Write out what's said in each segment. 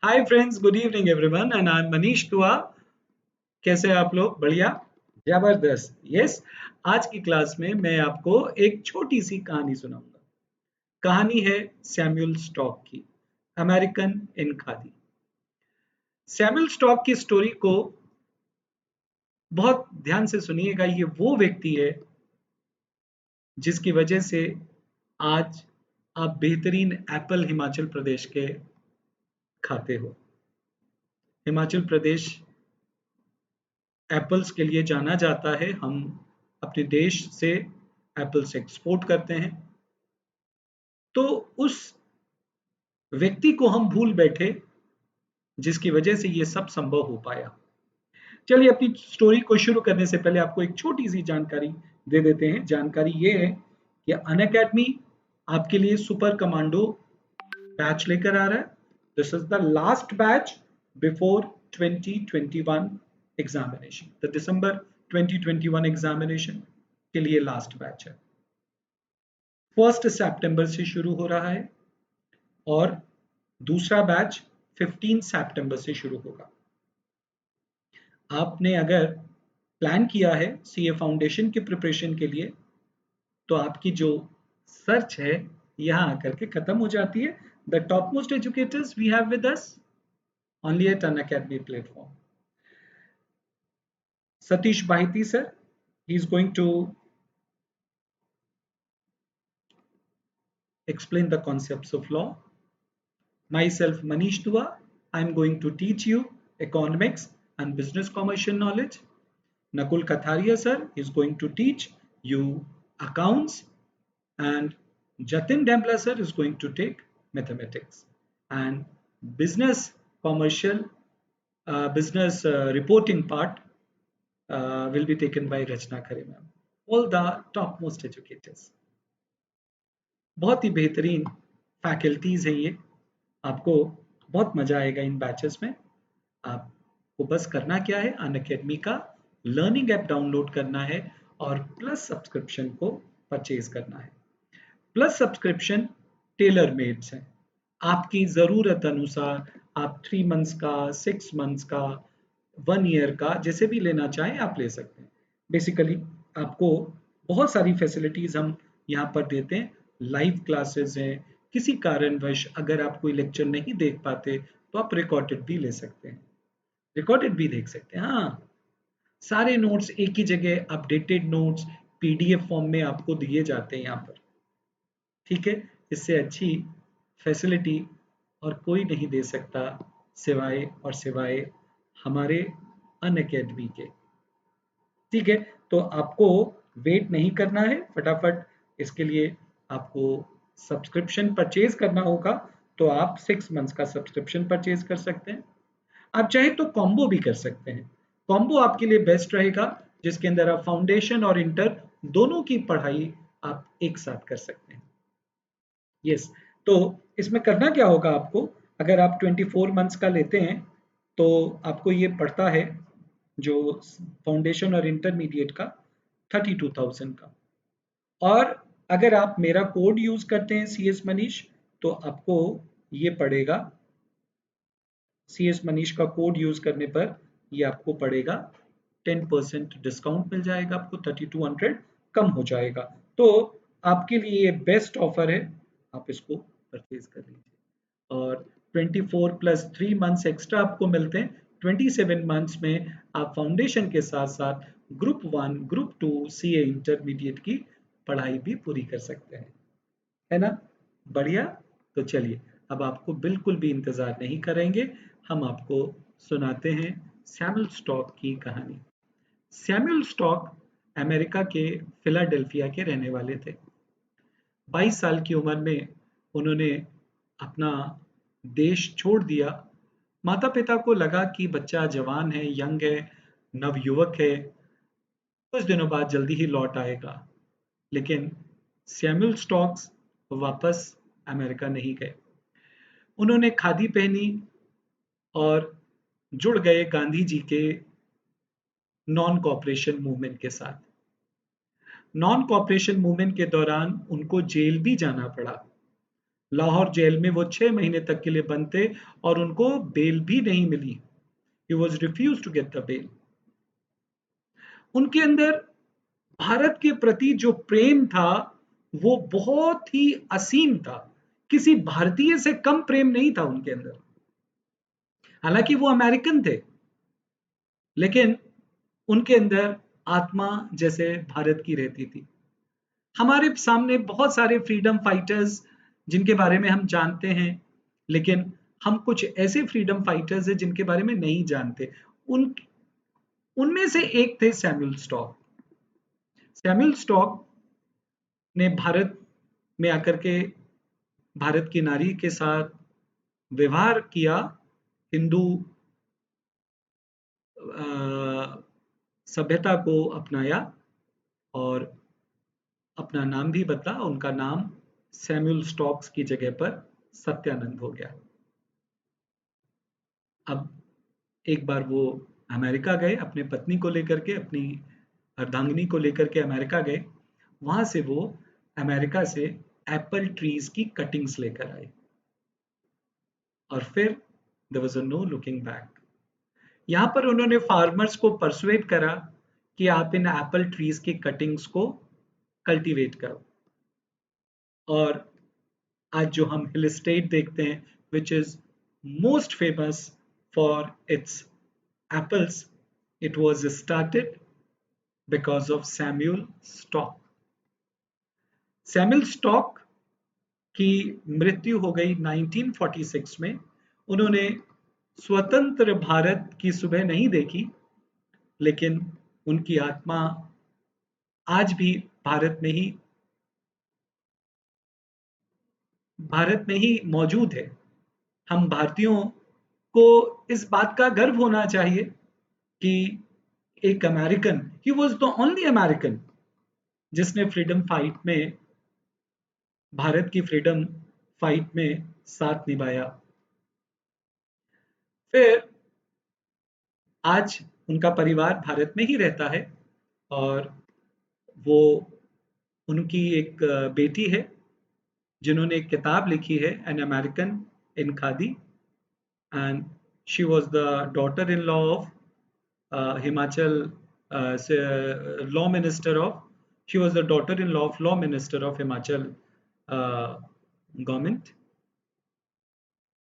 Hi friends, good evening everyone and I am Manish दुआ। कैसे हैं आप लोग? बढ़िया, जबरदस्त। यस, आज की क्लास में मैं आपको एक छोटी सी कहानी सुनाऊंगा। कहानी है सैमुअल स्टॉक की, American in khadi. Samuel Stock की स्टोरी को बहुत ध्यान से सुनिएगा। ये वो व्यक्ति है जिसकी वजह से आज आप बेहतरीन एप्पल हिमाचल प्रदेश के खाते हो। हिमाचल प्रदेश एप्पल्स के लिए जाना जाता है। हम अपने देश से एप्पल्स एक्सपोर्ट करते हैं। तो उस व्यक्ति को हम भूल बैठे जिसकी वजह से ये सब संभव हो पाया। चलिए, अपनी स्टोरी को शुरू करने से पहले आपको एक छोटी सी जानकारी दे देते हैं। जानकारी ये है कि अनअकैडमी आपके लिए सुपर कमांडो बैच लेकर आ रहा है। This is the last batch before 2021 examination. The December 2021 examination के लिए लास्ट बैच है। 1 सितंबर से शुरू हो रहा है और दूसरा बैच 15 सितंबर से शुरू होगा। आपने अगर प्लान किया है सीए फाउंडेशन की प्रिपरेशन के लिए, तो आपकी जो सर्च है यहाँ आकर के खत्म हो जाती है। The top most educators we have with us only at Unacademy platform. Satish Bahiti sir, he is going to explain the concepts of law. Myself Manish Dua, I am going to teach you economics and business commercial knowledge. Nakul Katharia sir is going to teach you accounts, and Jatin Dembla sir is going to take mathematics, and business commercial business reporting part will be taken by Rachna Khare ma'am. All the topmost educators. बहुत ही बेहतरीन faculties हैं ये। आपको बहुत मजा आएगा इन batches में। आपको बस करना क्या है, अनअकैडमी का लर्निंग ऐप डाउनलोड करना है और प्लस सब्सक्रिप्शन को परचेज करना है। प्लस सब्सक्रिप्शन टेलर मेड्स हैं, आपकी ज़रूरत अनुसार। आप 3 मंथ्स का, 6 मंथ्स का, 1 ईयर का, जैसे भी लेना चाहें आप ले सकते हैं। बेसिकली आपको बहुत सारी फैसिलिटीज़ हम यहाँ पर देते हैं। लाइव क्लासेस हैं। किसी कारणवश अगर आप कोई लेक्चर नहीं देख पाते तो आप रिकॉर्डेड भी ले सकते हैं, रिकॉर्डेड भी देख सकते हैं। हाँ, सारे नोट्स एक ही जगह, अपडेटेड नोट्स पीडीएफ फॉर्म में आपको दिए जाते हैं यहाँ पर। ठीक है, इससे अच्छी फैसिलिटी और कोई नहीं दे सकता सिवाय हमारे अनअकैडमी के। ठीक है, तो आपको वेट नहीं करना है, फटाफट इसके लिए आपको सब्सक्रिप्शन परचेज करना होगा। तो आप 6 मंथ्स का सब्सक्रिप्शन परचेज कर सकते हैं। आप चाहे तो कॉम्बो भी कर सकते हैं। कॉम्बो आपके लिए बेस्ट रहेगा, जिसके अंदर आप फाउंडेशन और इंटर दोनों की पढ़ाई आप एक साथ कर सकते हैं। यस, तो इसमें करना क्या होगा आपको, अगर आप 24 मंथ्स का लेते हैं तो आपको ये पड़ता है जो फाउंडेशन और इंटरमीडिएट का 32,000 का। और अगर आप मेरा कोड यूज करते हैं सी एस मनीष, तो आपको ये पड़ेगा, सी एस मनीष का कोड यूज करने पर ये आपको पड़ेगा 10% डिस्काउंट मिल जाएगा, आपको 3200 कम हो जाएगा। तो आपके लिए ये बेस्ट ऑफर है, आप इसको परचेज कर लीजिए। और 24 + 3 मंथ्स एक्स्ट्रा आपको मिलते हैं। 27 मंथ्स में आप फाउंडेशन के साथ साथ ग्रुप 1, ग्रुप 2 सीए इंटरमीडिएट की पढ़ाई भी पूरी कर सकते हैं, है ना? बढ़िया। तो चलिए, अब आपको बिल्कुल भी इंतजार नहीं करेंगे, हम आपको सुनाते हैं सैमुअल स्टॉक की कहानी। सैमुअल स्टॉक अमेरिका के फिलाडेल्फिया के रहने वाले थे। 22 साल की उम्र में उन्होंने अपना देश छोड़ दिया। माता पिता को लगा कि बच्चा जवान है, यंग है, नवयुवक है, कुछ दिनों बाद जल्दी ही लौट आएगा। लेकिन सैमुअल स्टॉक्स वापस अमेरिका नहीं गए। उन्होंने खादी पहनी और जुड़ गए गांधी जी के नॉन कॉपरेशन मूवमेंट के साथ। नॉन कॉपरेशन मूवमेंट के दौरान उनको जेल भी जाना पड़ा। लाहौर जेल में वो 6 महीने तक के लिए बंद थे और उनको बेल भी नहीं मिली। He was refused to get the bail. उनके अंदर भारत के प्रति जो प्रेम था वो बहुत ही असीम था। किसी भारतीय से कम प्रेम नहीं था उनके अंदर। हालांकि वो अमेरिकन थे, लेकिन उनके अंदर आत्मा जैसे भारत की रहती थी। हमारे सामने बहुत सारे फ्रीडम फाइटर्स जिनके बारे में हम जानते हैं, लेकिन हम कुछ ऐसे फ्रीडम फाइटर्स हैं जिनके बारे में नहीं जानते। उन उनमें से एक थे सैमुअल स्टॉक। सैमुअल स्टॉक ने भारत में आकर के भारत की नारी के साथ व्यवहार किया, हिंदू सभ्यता को अपनाया और अपना नाम भी बदला। उनका नाम सैमुअल स्टॉक्स की जगह पर सत्यानंद हो गया। अब एक बार वो अमेरिका गए अपने पत्नी को लेकर के, अपनी अर्धांगिनी को लेकर के अमेरिका गए। वहां से वो अमेरिका से एप्पल ट्रीज की कटिंग्स लेकर आए और फिर there was no looking back. यहाँ पर उन्होंने फार्मर्स को परसुएट करा कि आप इन एप्पल ट्रीज की कटिंग्स को कल्टीवेट करो। और आज जो हम हिल स्टेट देखते हैं, which is most famous for its apples, it was started because of Samuel Stock. Samuel Stock की मृत्यु हो गई 1946 में। उन्होंने स्वतंत्र भारत की सुबह नहीं देखी, लेकिन उनकी आत्मा आज भी भारत में ही मौजूद है। हम भारतीयों को इस बात का गर्व होना चाहिए कि एक American, he was the only American जिसने फ्रीडम फाइट में, भारत की फ्रीडम फाइट में साथ निभाया। फिर आज उनका परिवार भारत में ही रहता है और वो, उनकी एक बेटी है जिन्होंने एक किताब लिखी है, an American in khadi, and she was the daughter in law of Himachal law minister of, she was the daughter-in-law of law minister of Himachal uh, government,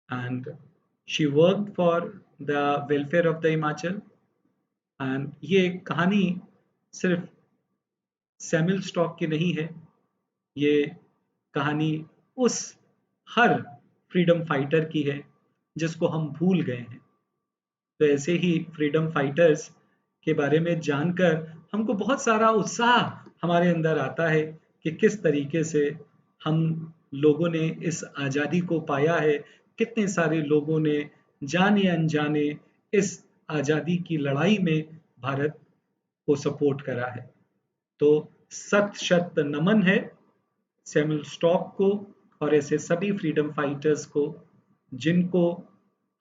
and she worked for the welfare of the Himachal. And ये कहानी सिर्फ Samuel Stock की नहीं है, ये कहानी उस her freedom fighter की है जिसको हम भूल गए हैं। तो ऐसे ही फ्रीडम फाइटर्स के बारे में जानकर हमको बहुत सारा उत्साह हमारे अंदर आता है कि किस तरीके से हम लोगों ने इस आज़ादी को पाया है, कितने सारे लोगों ने जाने अनजाने इस आज़ादी की लड़ाई में भारत को सपोर्ट करा है। तो सत शत नमन है सैमुअल स्टॉक को और ऐसे सभी फ्रीडम फाइटर्स को जिनको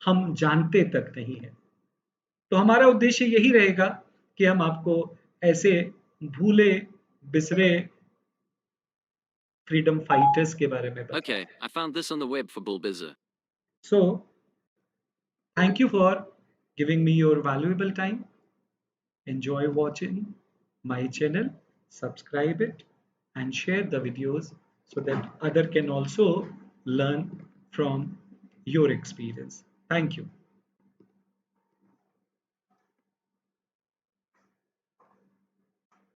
हम जानते तक नहीं है। तो हमारा उद्देश्य यही रहेगा कि हम आपको ऐसे भूले बिसरे फ्रीडम फाइटर्स के बारे में बताएं। Okay, I found this on the web for Bull Bizzer. So, thank you for giving me your valuable time. Enjoy watching my channel, subscribe it, and share the videos so that other can also learn from your experience. Thank you.